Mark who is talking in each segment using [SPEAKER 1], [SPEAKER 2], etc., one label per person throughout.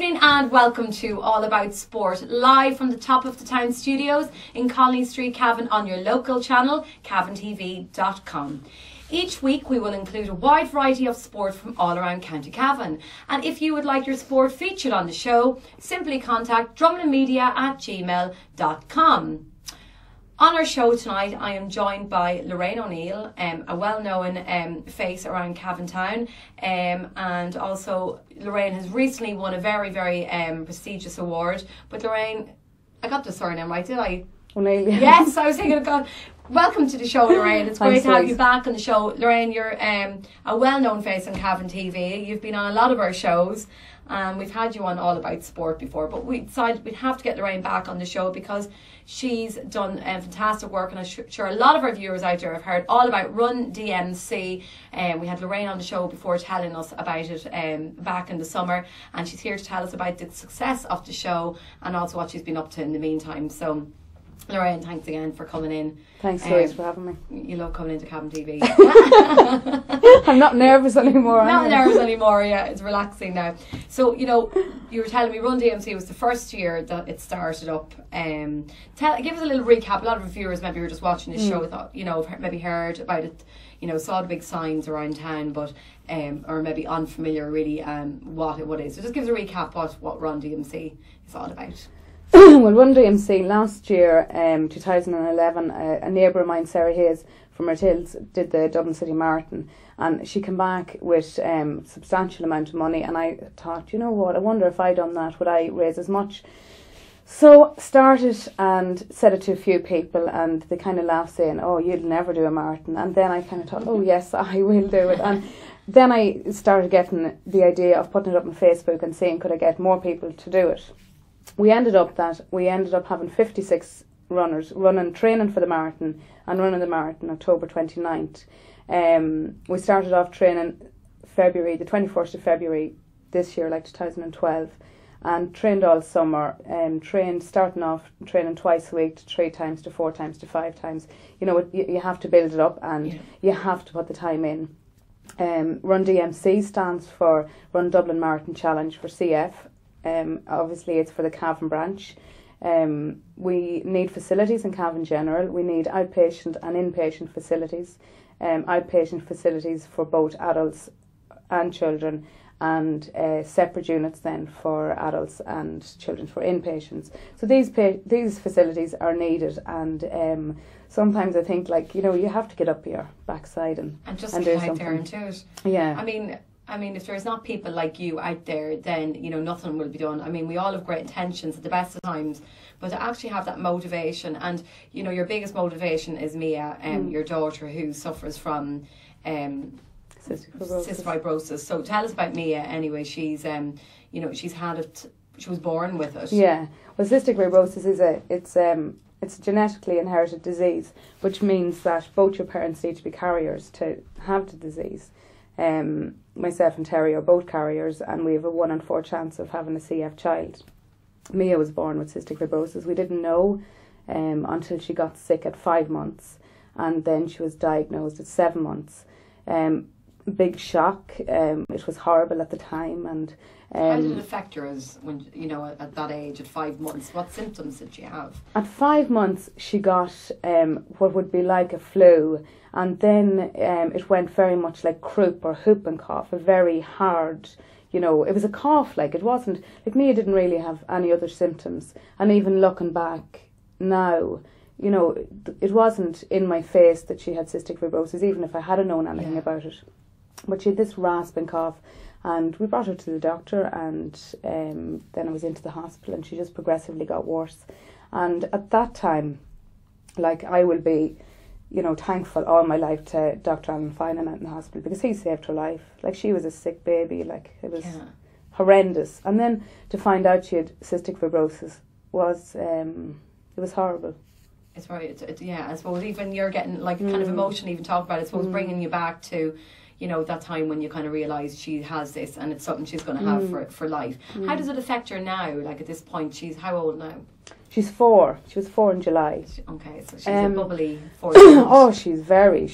[SPEAKER 1] evening and welcome to All About Sport, live from the top of the town studios in Colony Street, Cavan, on your local channel, cavantv.com. Each week we will include a wide variety of sport from all around County Cavan. And if you would like your sport featured on the show, simply contact drumlinmedia@gmail.com. On our show tonight, I am joined by Lorraine O'Neill, a well-known face around Cavan Town, and also Lorraine has recently won a very, very prestigious award. But Lorraine, I got the surname right, did I?
[SPEAKER 2] O'Neill.
[SPEAKER 1] Yes, I was thinking of God. Welcome to the show, Lorraine. It's great
[SPEAKER 2] Thanks,
[SPEAKER 1] to have
[SPEAKER 2] Louise.
[SPEAKER 1] you back on the show. Lorraine, you're a well-known face on Cavan TV. You've been on a lot of our shows. We've had you on All About Sport before, but we decided we'd have to get Lorraine back on the show because she's done fantastic work, and I'm sure a lot of our viewers out there have heard all about Run DMC. We had Lorraine on the show before telling us about it back in the summer, and she's here to tell us about the success of the show and also what she's been up to in the meantime. So Lorraine, thanks again for coming in.
[SPEAKER 2] Thanks, Louise, for having me.
[SPEAKER 1] You love coming into Cavan TV.
[SPEAKER 2] I'm not nervous anymore.
[SPEAKER 1] Not nervous anymore, yeah. It's relaxing now. So, you know, you were telling me Run DMC was the first year that it started up. Give us a little recap. A lot of viewers maybe were just watching this show, thought, you know, maybe heard about it, you know, saw the big signs around town, but or maybe unfamiliar really what it is. So just give us a recap what Run DMC is all about.
[SPEAKER 2] Well, Run DMC last year, 2011, a neighbour of mine, Sarah Hayes from Hills, did the Dublin City Marathon, and she came back with substantial amount of money, and I thought, you know what, I wonder if I done that, would I raise as much? So started and said it to a few people, and they kind of laughed, saying, oh, you'll never do a marathon. And then I kind of thought, oh yes, I will do it. And then I started getting the idea of putting it up on Facebook and saying, could I get more people to do it? We ended up having 56 runners training for the marathon and running the marathon October 29th. We started off training the 21st of February this year, like 2012, and trained all summer. Starting off training twice a week, to 3 times, to 4 times, to 5 times. You know, you have to build it up, and you have to put the time in. Run DMC stands for Run Dublin Marathon Challenge for CF. Obviously it's for the Cavan branch. We need facilities in Cavan General. We need outpatient and inpatient facilities. Outpatient facilities for both adults and children, and separate units then for adults and children for inpatients. So these facilities are needed, and sometimes I think, like, you know, you have to get up your backside and
[SPEAKER 1] just
[SPEAKER 2] do
[SPEAKER 1] get out
[SPEAKER 2] something.
[SPEAKER 1] there and do it.
[SPEAKER 2] Yeah.
[SPEAKER 1] I mean, if there's not people like you out there, then, you know, nothing will be done. I mean, we all have great intentions at the best of times, but to actually have that motivation, and, you know, your biggest motivation is Mia, your daughter, who suffers from
[SPEAKER 2] Cystic Fibroses.
[SPEAKER 1] Cystic Fibroses. So tell us about Mia anyway. She's, you know, she's had it, she was born with it.
[SPEAKER 2] Yeah. Well, Cystic Fibroses it's a genetically inherited disease, which means that both your parents need to be carriers to have the disease. Myself and Terry are both carriers, and we have a 1 in 4 chance of having a CF child. Mia was born with Cystic Fibrosis. We didn't know until she got sick at 5 months, and then she was diagnosed at 7 months. Big shock. It was horrible at the time. And
[SPEAKER 1] how did it affect her when, you know, at that age, at 5 months? What symptoms did she have?
[SPEAKER 2] At 5 months, she got what would be like a flu, and then it went very much like croup or whooping cough, a very hard, you know, it was a cough, like, it wasn't, like, Mia didn't really have any other symptoms. And even looking back now, you know, it wasn't in my face that she had cystic fibrosis, even if I hadn't known anything about it. But she had this rasping cough, and we brought her to the doctor, and then I was into the hospital, and she just progressively got worse. And at that time, like, I will be, you know, thankful all my life to Dr. Alan Finan out in the hospital, because he saved her life. Like, she was a sick baby, like, it was horrendous. And then to find out she had cystic fibrosis was, it was horrible.
[SPEAKER 1] It's right, I suppose even you're getting, like, kind of emotional even talking about it, I suppose bringing you back to, you know, that time when you kind of realise she has this and it's something she's going to have for life. How does it affect her now, like, at this point? She's how old now?
[SPEAKER 2] She's 4. She was 4 in July.
[SPEAKER 1] Okay, so she's a bubbly 4-year-old.
[SPEAKER 2] Oh, she's wild.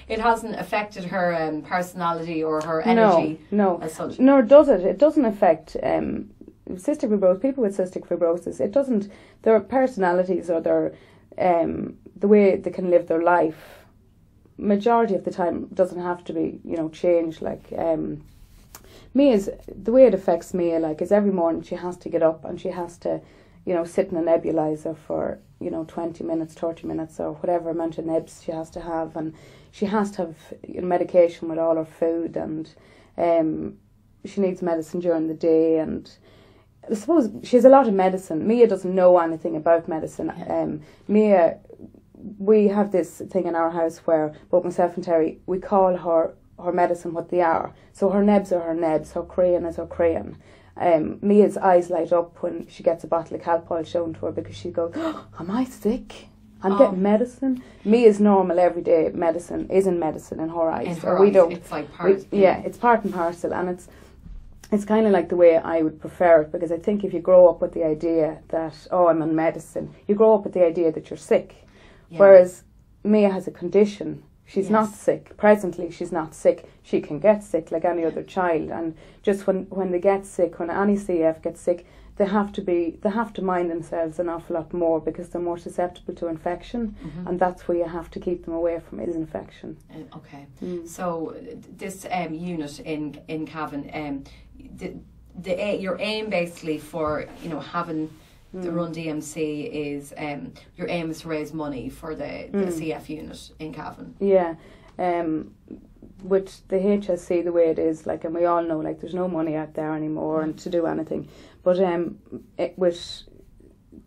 [SPEAKER 1] It hasn't affected her personality or her energy.
[SPEAKER 2] No,
[SPEAKER 1] as such.
[SPEAKER 2] Nor does it. It doesn't affect cystic fibrosis. People with cystic fibrosis, it doesn't. Their personalities or their the way they can live their life, majority of the time, doesn't have to be changed. Like Mia's, the way it affects Mia, like, is every morning she has to get up and she has to, sit in a nebulizer for 20 minutes, 30 minutes, or whatever amount of nebs she has to have, and she has to have medication with all her food, and she needs medicine during the day, and I suppose she has a lot of medicine. Mia doesn't know anything about medicine. Mia, we have this thing in our house where both myself and Terry, we call her medicine what they are. So her nebs are her nebs, her crayon is her crayon. Mia's eyes light up when she gets a bottle of Calpol shown to her because she goes, oh, am I sick? I'm getting medicine. Mia's normal everyday medicine isn't medicine in her eyes.
[SPEAKER 1] It's like part.
[SPEAKER 2] It's part and parcel, and it's kind of like the way I would prefer it, because I think if you grow up with the idea that, oh, I'm on medicine, you grow up with the idea that you're sick. Yeah. Whereas Mia has a condition. She's not sick. Presently, she's not sick. She can get sick like any other child. And just when they get sick, when any CF gets sick, they have to mind themselves an awful lot more because they're more susceptible to infection. Mm-hmm. And that's where you have to keep them away from is infection.
[SPEAKER 1] Okay. So this unit in Cavan, your aim basically for having the Run DMC is your aim is to raise money for the CF unit in Cavan.
[SPEAKER 2] Yeah, with the HSC the way it is, like, and we all know, like, there's no money out there anymore and to do anything. But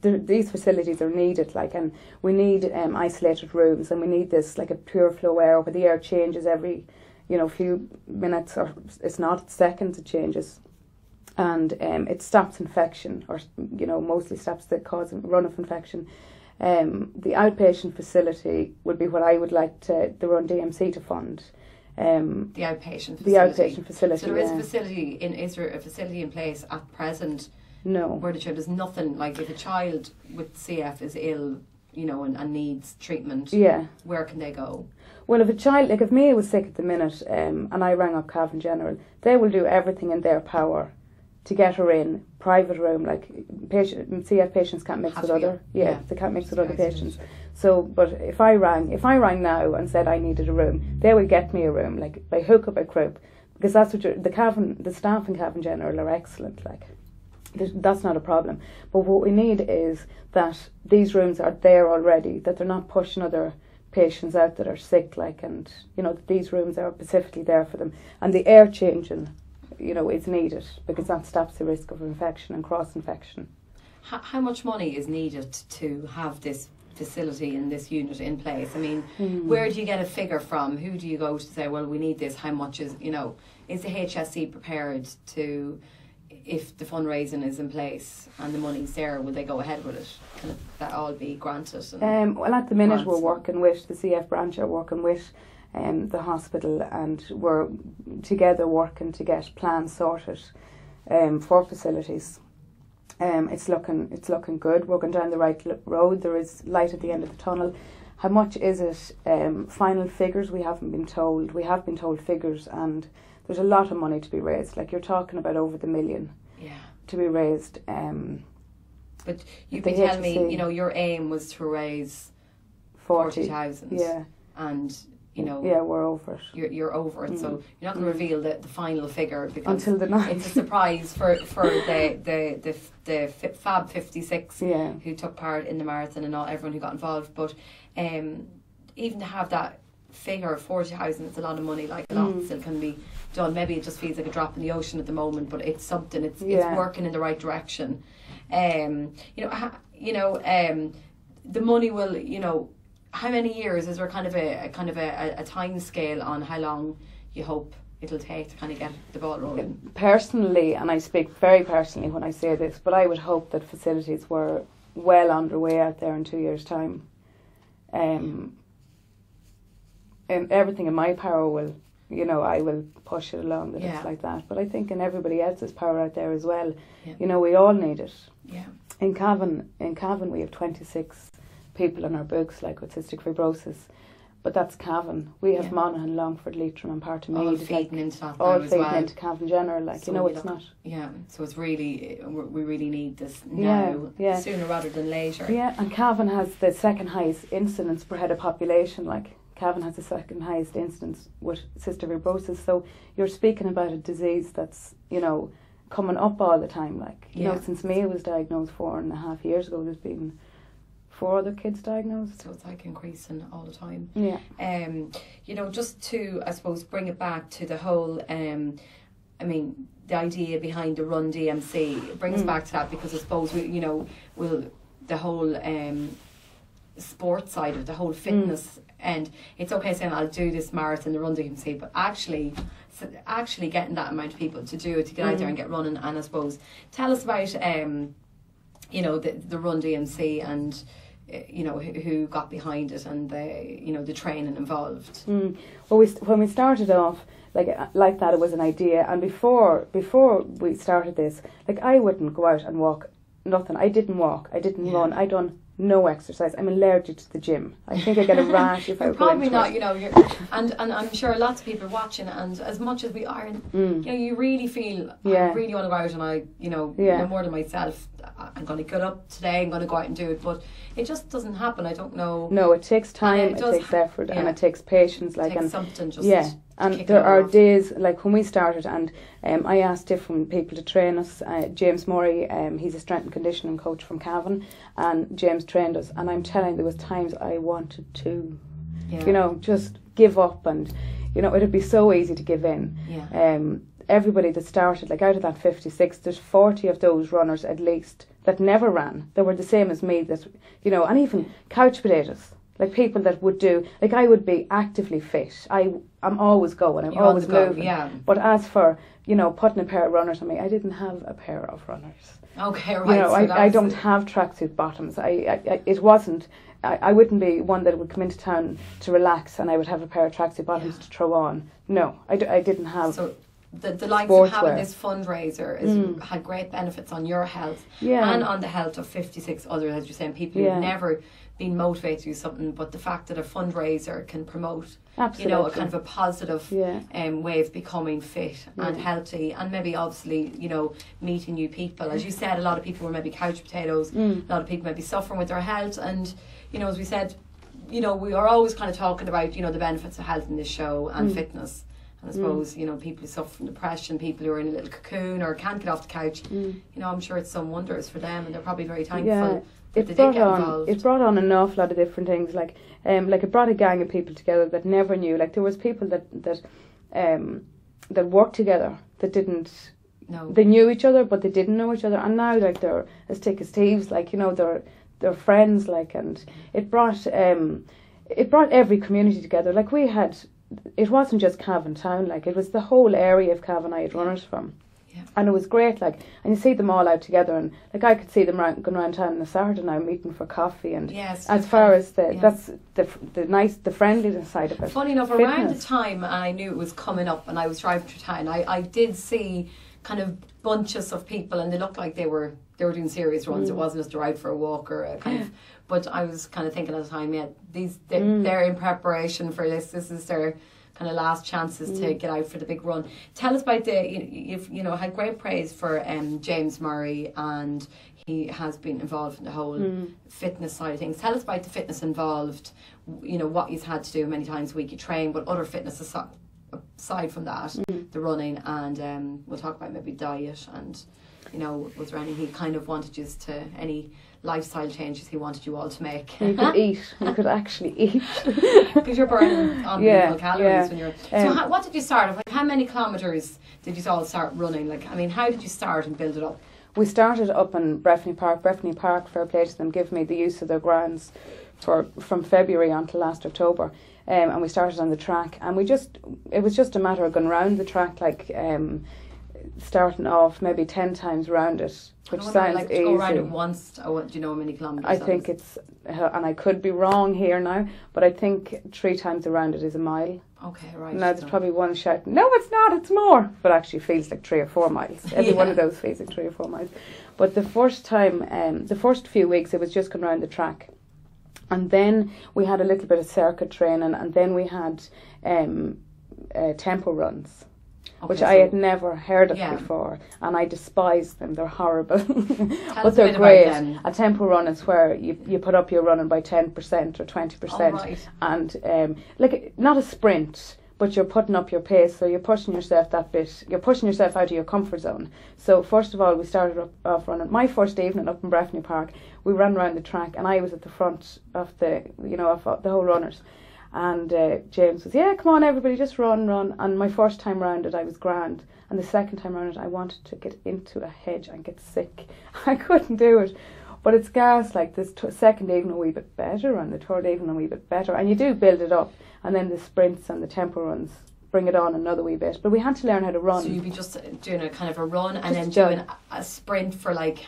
[SPEAKER 2] these facilities are needed, like, and we need isolated rooms, and we need this like a pure flow air where the air changes every few minutes, or it's not seconds, it changes. And it stops infection, or mostly stops the cause and run of infection. The outpatient facility would be what I would like the Run DMC to fund.
[SPEAKER 1] The outpatient facility. So there is a facility is there a facility in place at present?
[SPEAKER 2] No.
[SPEAKER 1] Where the child, there's nothing, like, if a child with CF is ill, and needs treatment.
[SPEAKER 2] Yeah.
[SPEAKER 1] Where can they go?
[SPEAKER 2] Well, if a child, like if Mia was sick at the minute, and I rang up Cavan General, they will do everything in their power to get her in private room. Like, CF patients can't mix with other. They can't mix with other patients. So, but if I rang now and said I needed a room, they will get me a room, like by hook or by crook, because that's what the staff in Cavan General are excellent. Like, that's not a problem. But what we need is that these rooms are there already, that they're not pushing other patients out that are sick, like, and that these rooms are specifically there for them, and the air changing is needed, because that stops the risk of infection and cross-infection.
[SPEAKER 1] How much money is needed to have this facility and this unit in place? I mean, where do you get a figure from? Who do you go to say, well, we need this? How much is the HSC prepared to, if the fundraising is in place and the money's there, will they go ahead with it? Can that all be granted?
[SPEAKER 2] Well, at the minute we're working with the CF branch, are working with the hospital, and we're together working to get plans sorted for facilities. It's looking good. We're going down the right road. There is light at the end of the tunnel. How much is it? Final figures we haven't been told. We have been told figures, and there's a lot of money to be raised. Like, you're talking about over the $1 million to be raised.
[SPEAKER 1] But you've been telling me, your aim was to raise 40,000.
[SPEAKER 2] Yeah.
[SPEAKER 1] And
[SPEAKER 2] we're over it.
[SPEAKER 1] You're over it, so you're not going to reveal the final figure because
[SPEAKER 2] until the night.
[SPEAKER 1] It's a surprise for the Fab 56 who took part in the marathon and everyone who got involved. But even to have that figure of 40,000, it's a lot of money. Like, a lot still can be done. Maybe it just feels like a drop in the ocean at the moment, but it's something. It's working in the right direction. The money will, how many years is there? Kind of a time scale on how long you hope it'll take to kind of get the ball rolling? Personally,
[SPEAKER 2] and I speak very personally when I say this, but I would hope that facilities were well underway out there in 2 years' time. And everything in my power will you know, I will push it along, that it's like that. But I think in everybody else's power out there as well, you know, we all need it.
[SPEAKER 1] Yeah.
[SPEAKER 2] In Cavan we have 26 people in our books, like with cystic fibrosis. But that's Cavan. We have Monaghan, Longford, Leitrim and part of Meath.
[SPEAKER 1] All feeding into that
[SPEAKER 2] all
[SPEAKER 1] now as
[SPEAKER 2] feeding
[SPEAKER 1] well.
[SPEAKER 2] into Cavan General, like,
[SPEAKER 1] so
[SPEAKER 2] you know, it's not.
[SPEAKER 1] Yeah, so it's really, we really need this now, sooner rather than later.
[SPEAKER 2] Yeah, and Cavan has the second highest incidence per head of population, like Cavan has the second highest incidence with cystic fibrosis. So you're speaking about a disease that's, you know, coming up all the time. Like, you know, since Mia was diagnosed 4.5 years ago, there's been 4 other kids diagnosed.
[SPEAKER 1] So it's like increasing all the time.
[SPEAKER 2] Yeah.
[SPEAKER 1] You know, just to, I suppose, bring it back to the whole, I mean, the idea behind the Run DMC, it brings back to that, because I suppose, the whole sports side of the whole fitness, and it's okay saying I'll do this marathon, the Run DMC, but actually getting that amount of people to do it, to get out there and get running. And I suppose, tell us about, you know, the Run DMC and, you know, who got behind it and the training involved.
[SPEAKER 2] Well, when we started off like that, it was an idea, and before we started this, like, I wouldn't go out and walk, nothing. I didn't walk, I didn't run, I done no exercise. I'm allergic to the gym. I think I get a rash if I go
[SPEAKER 1] probably
[SPEAKER 2] into
[SPEAKER 1] not,
[SPEAKER 2] it.
[SPEAKER 1] you know, and I'm sure lots of people are watching, and as much as we are, you know, you really feel, I really want to go out, and I, you know, no more than myself, I'm going to get up today, I'm going to go out and do it, but it just doesn't happen. I don't know.
[SPEAKER 2] No, it takes time, it takes effort, and it takes patience. Like,
[SPEAKER 1] it takes something just
[SPEAKER 2] and there are days, like when we started, and I asked different people to train us. James Murray, he's a strength and conditioning coach from Cavan, and James trained us, and I'm telling you, there was times I wanted to, you know, just give up, and, you know, it'd be so easy to give in. Everybody that started, like, out of that 56, there's 40 of those runners at least that never ran. They were the same as me, that, you know, and even couch potatoes. Like, people that would do, like, I would be actively fit. I'm always going, I'm always moving. But as for, you know, putting a pair of runners on me, I didn't have a pair of runners.
[SPEAKER 1] Okay, right.
[SPEAKER 2] You know, so I don't have tracksuit bottoms. It wasn't, I wouldn't be one that would come into town to relax and I would have a pair of tracksuit bottoms to throw on. No, I didn't have.
[SPEAKER 1] So the likes of having this fundraiser had great benefits on your health and on the health of 56 others, as you're saying, people who've never been motivated to do something, but the fact that a fundraiser can promote, you know, a kind of a positive way of becoming fit and healthy, and maybe obviously, you know, meeting new people. As you said, a lot of people were maybe couch potatoes, a lot of people may be suffering with their health, and, you know, as we said, you know, we are always kind of talking about, you know, the benefits of health in this show and fitness. And I suppose, you know, people who suffer from depression, people who are in a little cocoon or can't get off the couch, you know, I'm sure it's some wonders for them, and they're probably very thankful. It
[SPEAKER 2] brought on an awful lot of different things, like it brought a gang of people together that never knew. Like, there was people that worked together that didn't. No. They knew each other, but they didn't know each other, and now, like, they're as thick as thieves. Like, you know, they're friends. Like, and it brought every community together. Like, we had. It wasn't just Cavan town, like, it was the whole area of Cavan I had runners from. And it was great, like, and you see them all out together, and, like, I could see them going around town on a Saturday now meeting for coffee, and as far as that's the friendliness side of it.
[SPEAKER 1] Funny enough, around the time I knew it was coming up and I was driving through town, I did see kind of bunches of people, and they looked like they were doing serious runs. It wasn't just a ride for a walk or a kind of, but I was kind of thinking at the time, they're in preparation for this. This is their kind of last chances to get out for the big run. Tell us about you've had great praise for James Murray, and he has been involved in the whole fitness side of things. Tell us about the fitness involved, you know, what he's had to do many times a week. You train, but other fitness aside from that, the running, and we'll talk about maybe diet, and, you know, was there anything he kind of wanted you to, any lifestyle changes he wanted you all to make?
[SPEAKER 2] You could eat. You could actually eat.
[SPEAKER 1] Because you're burning unbelievable calories when you're... So what did you start off? Like, how many kilometres did you all start running? Like, I mean, how did you start and build it up?
[SPEAKER 2] We started up in Breffni Park. Breffni Park, fair play to them, give me the use of their grounds from February until last October. And we started on the track, and it was just a matter of going round the track, like, starting off maybe 10 times round it, which sounds
[SPEAKER 1] like
[SPEAKER 2] easy.
[SPEAKER 1] to go around it once. Do you know how many kilometres?
[SPEAKER 2] I think it's, and I could be wrong here now, but I think 3 times around it is a mile.
[SPEAKER 1] Okay, right.
[SPEAKER 2] Now there's probably one shouting, no, it's not, it's more, but actually feels like 3 or 4 miles. Every one of those feels like 3 or 4 miles. But the first time, the first few weeks, it was just going around the track. And then we had a little bit of circuit training, and then we had tempo runs, which I had never heard of before, and I despise them. They're horrible, but they're great. A tempo run is where you put up your running by 10% or 20%, and like not a sprint, but you're putting up your pace, so you're pushing yourself that bit. You're pushing yourself out of your comfort zone. So first of all, we started off running. My first evening up in Breffni Park, we ran around the track, and I was at the front of the whole runners. And James was, yeah, come on everybody, just run. And my first time round it, I was grand. And the second time round it, I wanted to get into a hedge and get sick. I couldn't do it. But it's gas, like this second evening a wee bit better, and the third evening a wee bit better. And you do build it up. And then the sprints and the tempo runs bring it on another wee bit. But we had to learn how to run. So
[SPEAKER 1] you'd be just doing a kind of a run and then doing a sprint for like,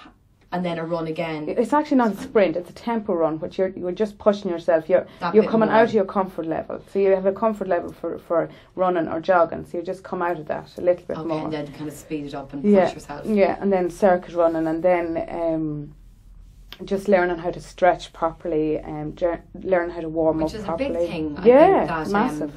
[SPEAKER 1] and then a run again. It's
[SPEAKER 2] actually not a sprint, it's a tempo run, which you're just pushing yourself. You're coming out of your comfort level. So you have a comfort level for running or jogging. So you just come out of that a little bit more.
[SPEAKER 1] Okay, and then kind of speed it up and push yourself.
[SPEAKER 2] Yeah, and then circuit running, and then just learning how to stretch properly and learn how to warm up properly.
[SPEAKER 1] Which is a big thing.
[SPEAKER 2] I think massive.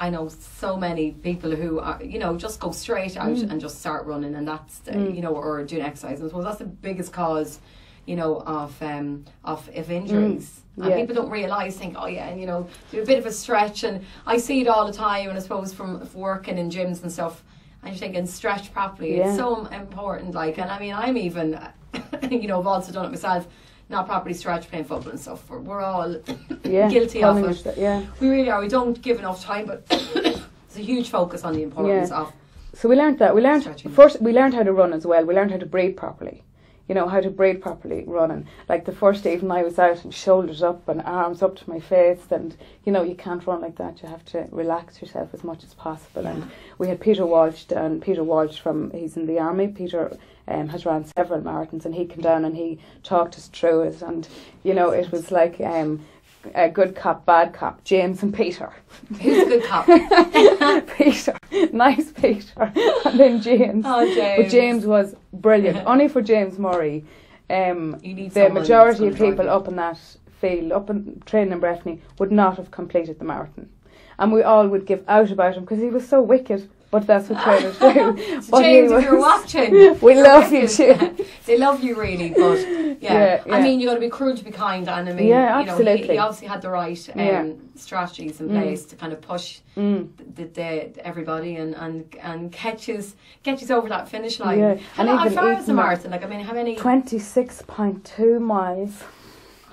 [SPEAKER 1] I know so many people who are, just go straight out and just start running, and that's or doing exercise. And I suppose that's the biggest cause, of injuries. And people don't think, do a bit of a stretch, and I see it all the time. And I suppose from working in gyms and stuff, and you're thinking stretch properly. It's so important. Like, and I mean, I'm even, I've also done it myself. Not properly stretched, playing football and stuff. We're all guilty of it. We really are. We don't give enough time, but there's a huge focus on the importance of.
[SPEAKER 2] So we learned that. We learned first. We learned how to run as well. We learned how to breathe properly. How to breathe properly running. Like the first evening, I was out and shoulders up and arms up to my face, and you can't run like that. You have to relax yourself as much as possible. Yeah. And we had Peter Walsh, and Peter Walsh he's in the army. Peter has run several marathons, and he came down and he talked us through it, and it was like a good cop, bad cop, James and Peter.
[SPEAKER 1] Who's a good cop?
[SPEAKER 2] Peter, nice Peter, and then James.
[SPEAKER 1] Oh, James.
[SPEAKER 2] But James was brilliant. Only for James Murray, the majority of people up in that field, up in training in Breffni, would not have completed the marathon, and we all would give out about him because he was so wicked. But that's what trainers do.
[SPEAKER 1] So James, if you're watching,
[SPEAKER 2] we love you, James.
[SPEAKER 1] They love you really, but I mean, you got to be cruel to be kind, and I mean,
[SPEAKER 2] absolutely.
[SPEAKER 1] He obviously had the right strategies in place to kind of push the everybody and catches over that finish line. Yeah. How far is the marathon? Like, I mean, how many?
[SPEAKER 2] 26.2 miles.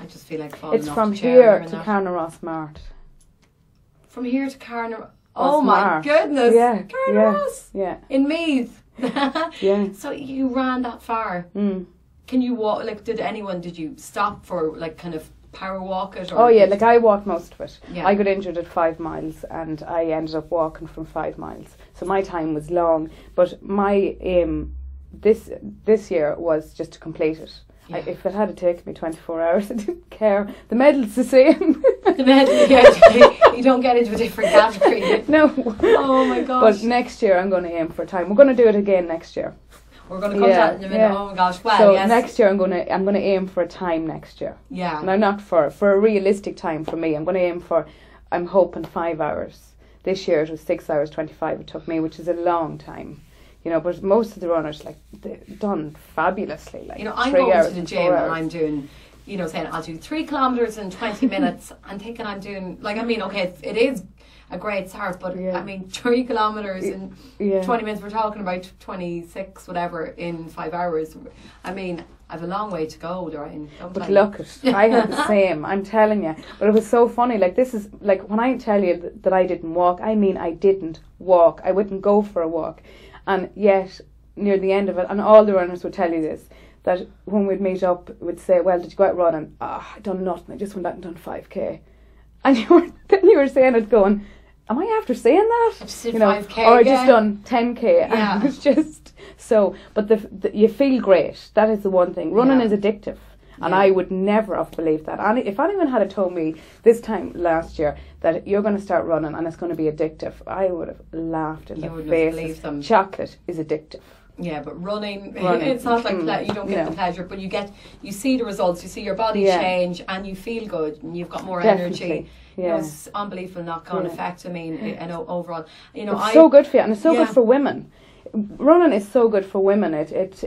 [SPEAKER 1] I just feel like falling
[SPEAKER 2] It's
[SPEAKER 1] off
[SPEAKER 2] from
[SPEAKER 1] the chair
[SPEAKER 2] here to
[SPEAKER 1] that.
[SPEAKER 2] Carnaross Mart.
[SPEAKER 1] From here to Carnaross. Oh my goodness! Carnaross.
[SPEAKER 2] Yeah.
[SPEAKER 1] In Meath.
[SPEAKER 2] Yeah.
[SPEAKER 1] So you ran that far. Can you walk? Like, did you stop for like kind of power walk it? Or
[SPEAKER 2] like I walked most of it. Yeah. I got injured at 5 miles, and I ended up walking from 5 miles. So my time was long, but my aim this year was just to complete it. Yeah. If it had taken me 24 hours, I didn't care. The medal's the same.
[SPEAKER 1] The medal, you don't get into a different category.
[SPEAKER 2] No.
[SPEAKER 1] Oh my gosh.
[SPEAKER 2] But next year I'm going to aim for a time. We're going to do it again next year.
[SPEAKER 1] We're going to come to that in a minute. Yeah. Oh my gosh. Well,
[SPEAKER 2] so next year I'm going to aim for a time next year.
[SPEAKER 1] Yeah.
[SPEAKER 2] Now, not for a realistic time for me. I'm going to aim for, I'm hoping 5 hours. This year it was 6 hours 25 it took me, which is a long time. But most of the runners, like, they've done fabulously. Like,
[SPEAKER 1] I'm going to the gym and I'm doing, saying I'll do 3 kilometres in 20 minutes and thinking I'm doing, like, I mean, okay, it is a great start, but I mean, 3 kilometres in 20 minutes, we're talking about 26, whatever, in 5 hours. I mean, I have a long way to go, Lorraine.
[SPEAKER 2] But look, I had the same, I'm telling you. But it was so funny, like, this is, like, when I tell you that I didn't walk, I mean I didn't walk. I wouldn't go for a walk. And yet, near the end of it, and all the runners would tell you this, that when we'd meet up, we'd say, well, did you go out running? I done nothing, I just went out and done 5k. And you were saying it going, am I after saying that?
[SPEAKER 1] I just did
[SPEAKER 2] You know,
[SPEAKER 1] 5K
[SPEAKER 2] or I
[SPEAKER 1] again.
[SPEAKER 2] just done 10K.
[SPEAKER 1] Yeah.
[SPEAKER 2] It's just so, but you feel great. That is the one thing. Running is addictive. And I would never have believed that. And if anyone had told me this time last year that you're going to start running and it's going to be addictive, I would have laughed in their faces. Chocolate is addictive.
[SPEAKER 1] Yeah, but running it's not like you don't get the pleasure, but you see the results, you see your body change, and you feel good, and you've got more energy.
[SPEAKER 2] Yeah.
[SPEAKER 1] You know, it's unbelievable knock-on effect. I mean, and overall, you know,
[SPEAKER 2] it's so good for you, and it's so good for women. Running is so good for women. It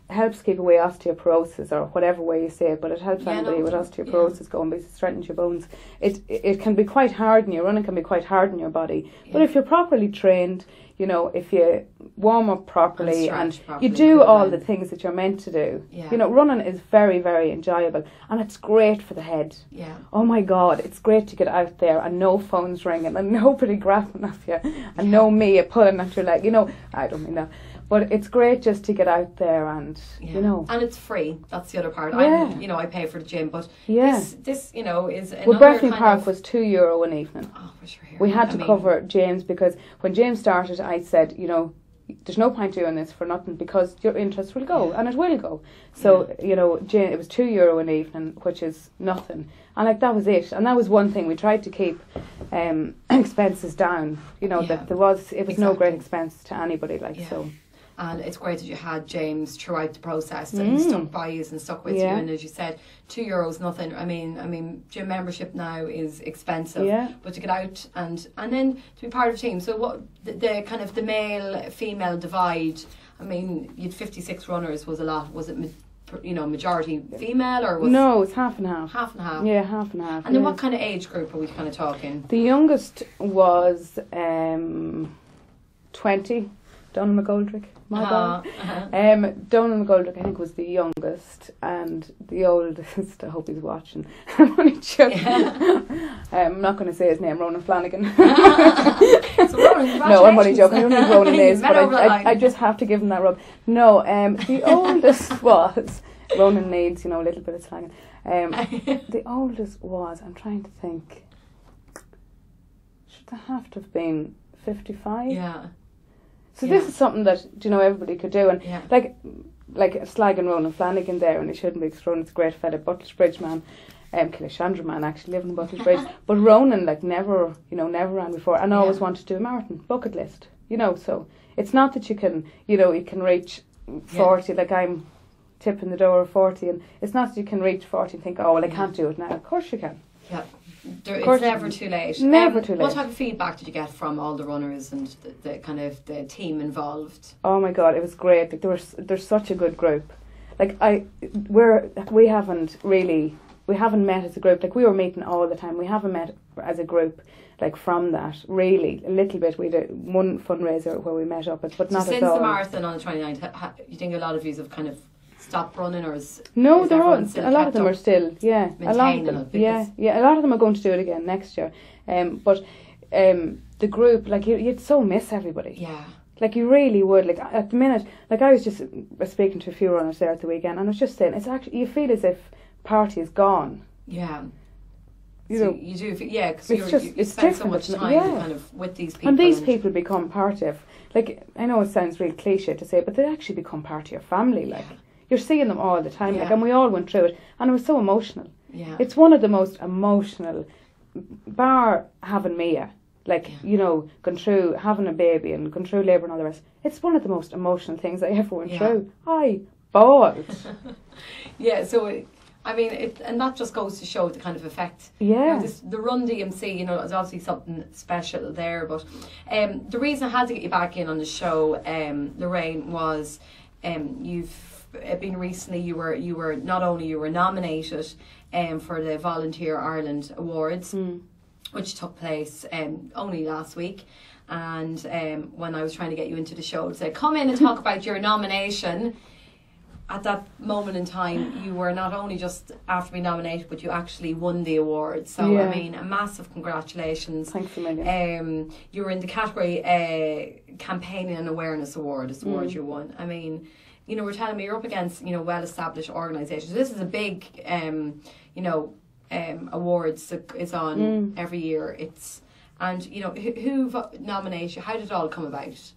[SPEAKER 2] helps keep away osteoporosis, or whatever way you say it, but it helps anybody with osteoporosis going, because it strengthens your bones. It can be quite hard, and your running can be quite hard on your body. But if you're properly trained, you know, if you warm up properly and you do all the things that you're meant to do, you know, running is very, very enjoyable, and it's great for the head. Yeah. Oh my God, it's great to get out there and no phones ringing and nobody grabbing at you and no me pulling at your leg. You know, I don't mean that. But it's great just to get out there and, you know. And
[SPEAKER 1] it's free. That's the other part. You know, I pay for the gym, but this you know, is another
[SPEAKER 2] Berkeley Park was €2 an evening.
[SPEAKER 1] Oh, for sure.
[SPEAKER 2] We had to cover James, because when James started, I said, you know, there's no point doing this for nothing, because your interest will go, and it will go. So, you know, it was €2 an evening, which is nothing. And like, that was it. And that was one thing. We tried to keep expenses down, you know, that it was no great expense to anybody, so.
[SPEAKER 1] And it's great that you had James throughout the process and stuck by you and stuck with you. And as you said, €2 nothing. I mean, gym membership now is expensive. Yeah. But to get out and then to be part of a team. So what the kind of the male female divide? I mean, you had 56 runners. Was a lot. Was it? You know, majority female, or was
[SPEAKER 2] no? It's half and half.
[SPEAKER 1] Half and half.
[SPEAKER 2] Yeah, half and half.
[SPEAKER 1] And then what kind of age group are we kind of talking?
[SPEAKER 2] The youngest was 20. Donald McGoldrick, my God. Donald McGoldrick, I think, was the youngest, and the oldest, I hope he's watching. I'm only joking. I'm not going to say his name, Ronan Flanagan.
[SPEAKER 1] So Ronan,
[SPEAKER 2] no, I'm only joking. I don't know who Ronan is, but I just have to give him that rub. No, the oldest was, Ronan needs, you know, a little bit of slang. The oldest was, I'm trying to think, should they have to have been 55?
[SPEAKER 1] Yeah.
[SPEAKER 2] So this is something that, you know, everybody could do, and like slagging Ronan Flanagan there, and he shouldn't be, because Ronan's a great fella, Butlers Bridge man, Killishandra man, actually living in Butlers Bridge, but Ronan never ran before, and always wanted to do a marathon, bucket list, you know. So it's not that you can reach 40, like I'm tipping the door of 40, and it's not that you can reach 40 and think, oh well, I can't do it now. Of course you can.
[SPEAKER 1] Yeah. It's never too late.
[SPEAKER 2] Never too late.
[SPEAKER 1] What type of feedback did you get from all the runners and the kind of the team involved?
[SPEAKER 2] Oh my God, it was great. Like, they're such a good group. Like we haven't met as a group. Like, we were meeting all the time. We haven't met as a group. Like, from that, really, a little bit. We did one fundraiser where we met up, but not at all.
[SPEAKER 1] Since the marathon on the 29th, you think a lot of you have kind of stopped running, or is
[SPEAKER 2] no? They're all, a lot of them are still, a lot of them, a lot of them are going to do it again next year. But the group, like, you'd so miss everybody.
[SPEAKER 1] Yeah.
[SPEAKER 2] Like, you really would. Like, at the minute, like, I was just speaking to a few runners there at the weekend, and I was just saying, it's actually, you feel as if party is gone.
[SPEAKER 1] Yeah.
[SPEAKER 2] You
[SPEAKER 1] so
[SPEAKER 2] know,
[SPEAKER 1] you do, because you spend so much time kind of with these people.
[SPEAKER 2] And these people become part of, like, I know it sounds really cliche to say, but they actually become part of your family, like. You're seeing them all the time, like, and we all went through it, and it was so emotional. Yeah. It's one of the most emotional, bar having Mia, like, you know, going through having a baby and going through labour and all the rest. It's one of the most emotional things I ever went through. I bawled.
[SPEAKER 1] So I mean, and that just goes to show the kind of effect.
[SPEAKER 2] Yeah.
[SPEAKER 1] You know, the Run DMC, you know, is obviously something special there. But the reason I had to get you back in on the show, Lorraine, was you've been recently. You were not only you were nominated for the Volunteer Ireland Awards, which took place only last week. And when I was trying to get you into the show to say, come in and talk about your nomination, at that moment in time, you were not only just after being nominated, but you actually won the award. So, I mean, a massive congratulations.
[SPEAKER 2] Thanks a million.
[SPEAKER 1] You were in the category Campaigning and Awareness Award, is the award you won. I mean, you know, we're telling me you're up against, you know, well-established organisations. This is a big, you know, awards that is on every year. And, you know, who nominated you? How did it all come about?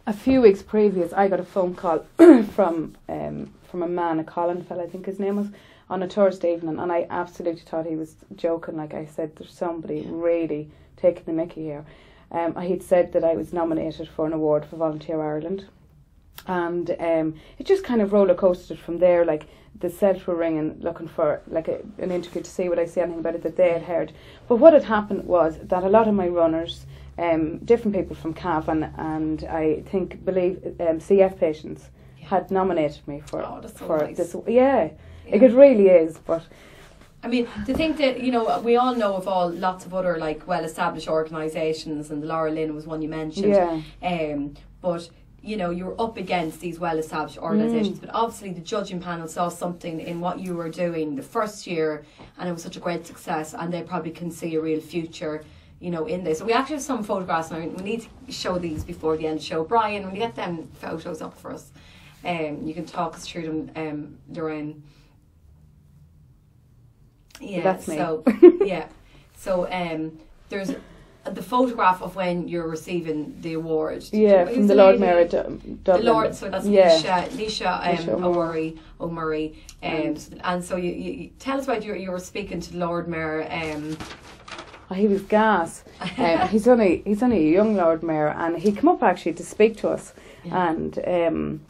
[SPEAKER 2] A few weeks previous, I got a phone call from a man, a Colin fella, I think his name was, on a Thursday evening, and I absolutely thought he was joking. Like I said, there's somebody really taking the mickey here. He'd said that I was nominated for an award for Volunteer Ireland, and it just kind of roller coasted from there. Like, the Celts were ringing looking for like an interview to see would I say anything about it that they had heard. But what had happened was that a lot of my runners, different people from Cavan and I believe CF patients had nominated me for
[SPEAKER 1] nice.
[SPEAKER 2] this. Yeah, like, it really is. But
[SPEAKER 1] I mean, to think that, you know, we all know of lots of other like well-established organisations, and the Laura Lynn was one you mentioned.
[SPEAKER 2] Yeah.
[SPEAKER 1] But you know, you're up against these well-established organisations, but obviously the judging panel saw something in what you were doing the first year, and it was such a great success, and they probably can see a real future, you know, in this. So we actually have some photographs now. We need to show these before the end of the show. Brian, when you get them photos up for us, you can talk us through them, Lorraine. Yeah,
[SPEAKER 2] that's me.
[SPEAKER 1] So yeah, so there's the photograph of when you're receiving the award.
[SPEAKER 2] Yeah, from the Lord Mayor of Dublin.
[SPEAKER 1] The Lord, so that's Leisha O'Murray. And so you tell us about you were speaking to Lord Mayor.
[SPEAKER 2] He was gas. He's only a young Lord Mayor, and he came up actually to speak to us. Yeah. And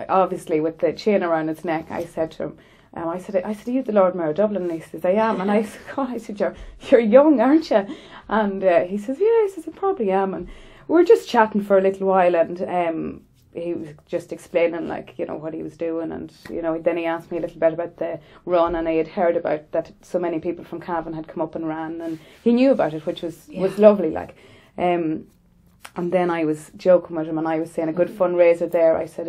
[SPEAKER 2] obviously with the chain around his neck, I said to him, I said, are you the Lord Mayor of Dublin? And he says, I am. And I said, God, I said, you're young, aren't you? And he says, yeah. He says, I probably am. And we were just chatting for a little while, and he was just explaining, like, you know, what he was doing. And, you know, then he asked me a little bit about the run, and I had heard about that so many people from Cavan had come up and ran, and he knew about it, which was lovely, like. And then I was joking with him, and I was saying a good fundraiser there. I said,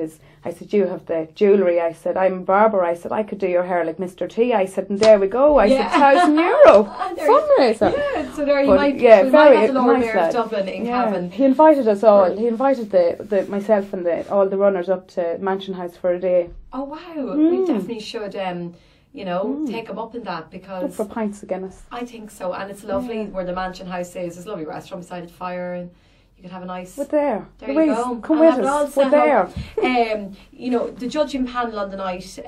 [SPEAKER 2] you have the jewellery. I said, I'm a barber. I said, I could do your hair like Mr. T. I said, and there we go. I said, €1,000 fundraiser.
[SPEAKER 1] Yeah, so there you might have the Lord Mayor of Dublin in Cavan.
[SPEAKER 2] He invited us all. He invited the myself and all the runners up to Mansion House for a day.
[SPEAKER 1] Oh wow! We definitely should. You know, take him up in that, because
[SPEAKER 2] up for pints of Guinness.
[SPEAKER 1] I think so, and it's lovely where the Mansion House is. There's a lovely restaurant beside the fire, and you could have a nice.
[SPEAKER 2] We're there.
[SPEAKER 1] There
[SPEAKER 2] Louise,
[SPEAKER 1] you go.
[SPEAKER 2] Come with us. We're there.
[SPEAKER 1] You know, the judging panel on the night.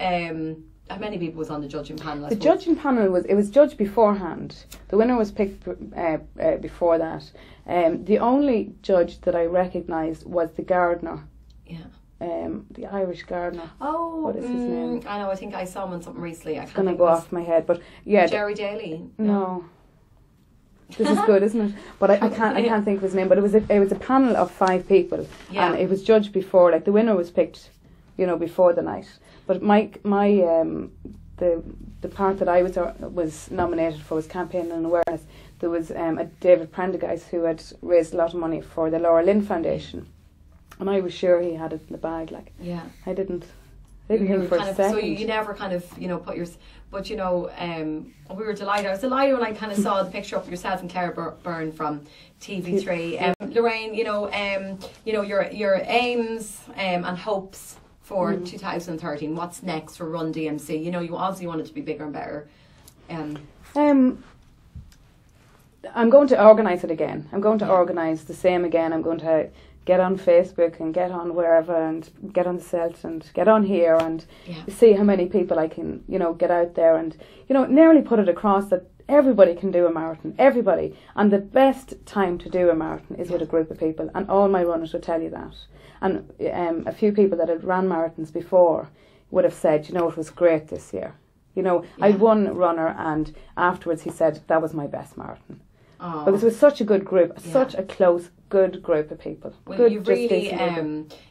[SPEAKER 1] How many people was on the judging panel?
[SPEAKER 2] The judging panel was judged beforehand. The winner was picked before that. The only judge that I recognised was the gardener.
[SPEAKER 1] Yeah.
[SPEAKER 2] The Irish gardener.
[SPEAKER 1] Oh,
[SPEAKER 2] what is his name?
[SPEAKER 1] I know. I think I saw him on something recently.
[SPEAKER 2] It's going to go off my head, but yeah.
[SPEAKER 1] Jerry Daly.
[SPEAKER 2] No. This is good, isn't it? But I can't think of his name. But it was a panel of 5 people, and it was judged before. Like, the winner was picked, you know, before the night. But my the part that I was nominated for was campaign and awareness. There was a David Prendergast who had raised a lot of money for the Laura Lynn Foundation, and I was sure he had it in the bag. Like, I didn't think for a second.
[SPEAKER 1] So you never kind of, you know, put your. But, you know, we were delighted. I was delighted when I kind of saw the picture of yourself and Claire Byrne from TV3. Lorraine, you know, your aims and hopes for 2013. What's next for Run DMC? You know, you obviously want it to be bigger and better.
[SPEAKER 2] I'm going to organise it again. I'm going to organise the same again. I'm going to get on Facebook and get on wherever and get on the Celts and get on here and see how many people I can, you know, get out there and, you know, nearly put it across that everybody can do a marathon. Everybody. And the best time to do a marathon is with a group of people, and all my runners will tell you that. And a few people that had ran marathons before would have said, you know, it was great this year. You know, I had one runner, and afterwards he said that was my best marathon. Because it was such a good group, such a close, good group of people.
[SPEAKER 1] Well,
[SPEAKER 2] good,
[SPEAKER 1] you've really,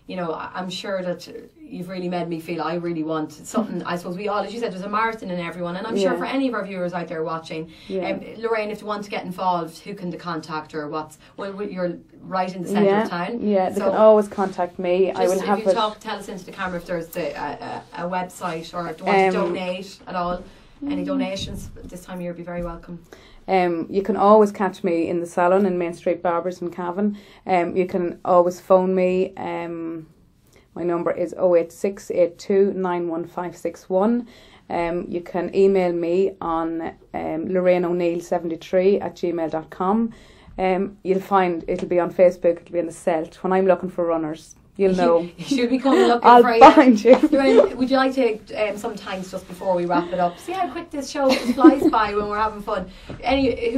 [SPEAKER 1] you know, I'm sure that you've really made me feel I really want something. I suppose we all, as you said, there's a marathon in everyone, and I'm sure for any of our viewers out there watching, Lorraine, if you want to get involved, who can they contact, or you're right in the centre of town.
[SPEAKER 2] Yeah, they can always contact me. I will have
[SPEAKER 1] it. Tell us into the camera if there's a website, or if you want to donate at all. Any donations this time of year would be very welcome.
[SPEAKER 2] You can always catch me in the salon in Main Street Barbers in Cavan. You can always phone me. My number is 08682 91561. You can email me on Lorraine O'Neill 73 at gmail.com. You'll find it'll be on Facebook, it'll be in the Celt. When I'm looking for runners, you'll know.
[SPEAKER 1] You'll be coming looking
[SPEAKER 2] I'll
[SPEAKER 1] for you.
[SPEAKER 2] find you.
[SPEAKER 1] Lorraine, would you like to sometimes just before we wrap it up, see how quick this show just flies by when we're having fun? Who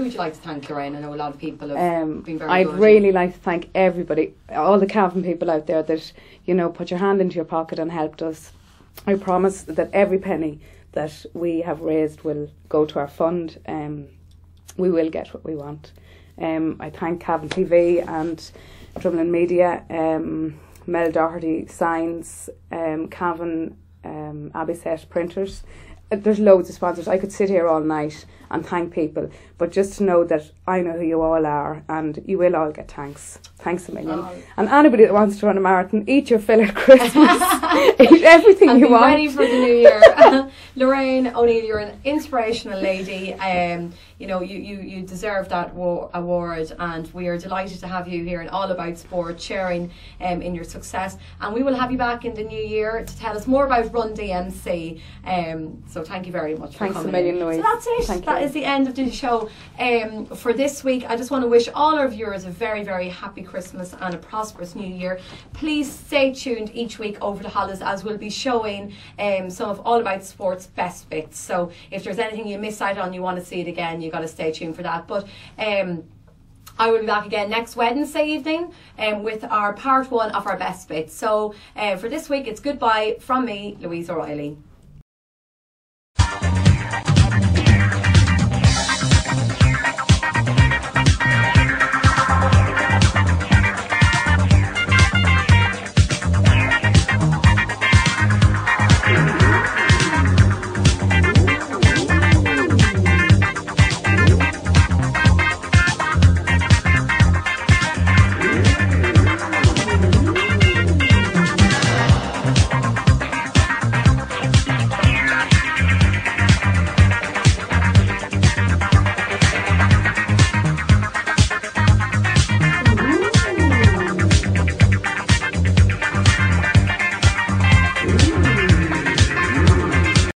[SPEAKER 1] would you like to thank, Lorraine? I know a lot of people have been very good.
[SPEAKER 2] I'd really like to thank everybody, all the Cavan people out there that, you know, put your hand into your pocket and helped us. I promise that every penny that we have raised will go to our fund. We will get what we want. I thank Cavan TV and Dublin Media, Mel Doherty Signs, Cavan Abiset Printers. There's loads of sponsors. I could sit here all night and thank people, but just to know that I know who you all are and you will all get thanks. Thanks a million. Oh. And anybody that wants to run a marathon, eat your fill at Christmas. Eat everything
[SPEAKER 1] and
[SPEAKER 2] you want.
[SPEAKER 1] Be ready for the new year. Lorraine O'Neill, you're an inspirational lady. You know, you deserve that award, and we are delighted to have you here in All About Sport, sharing in your success. And we will have you back in the new year to tell us more about Run DMC. So thank you very much for coming.
[SPEAKER 2] Thanks a million, Louise.
[SPEAKER 1] So that's it. That is the end of the show for this week. I just want to wish all our viewers a very, very happy Christmas and a prosperous new year. Please stay tuned each week over the holidays, as we'll be showing some of All About Sport's best bits. So if there's anything you miss out on, you want to see it again, you've got to stay tuned for that. But I will be back again next Wednesday evening with our part 1 of our best bits. So for this week, it's goodbye from me, Louise O'Reilly.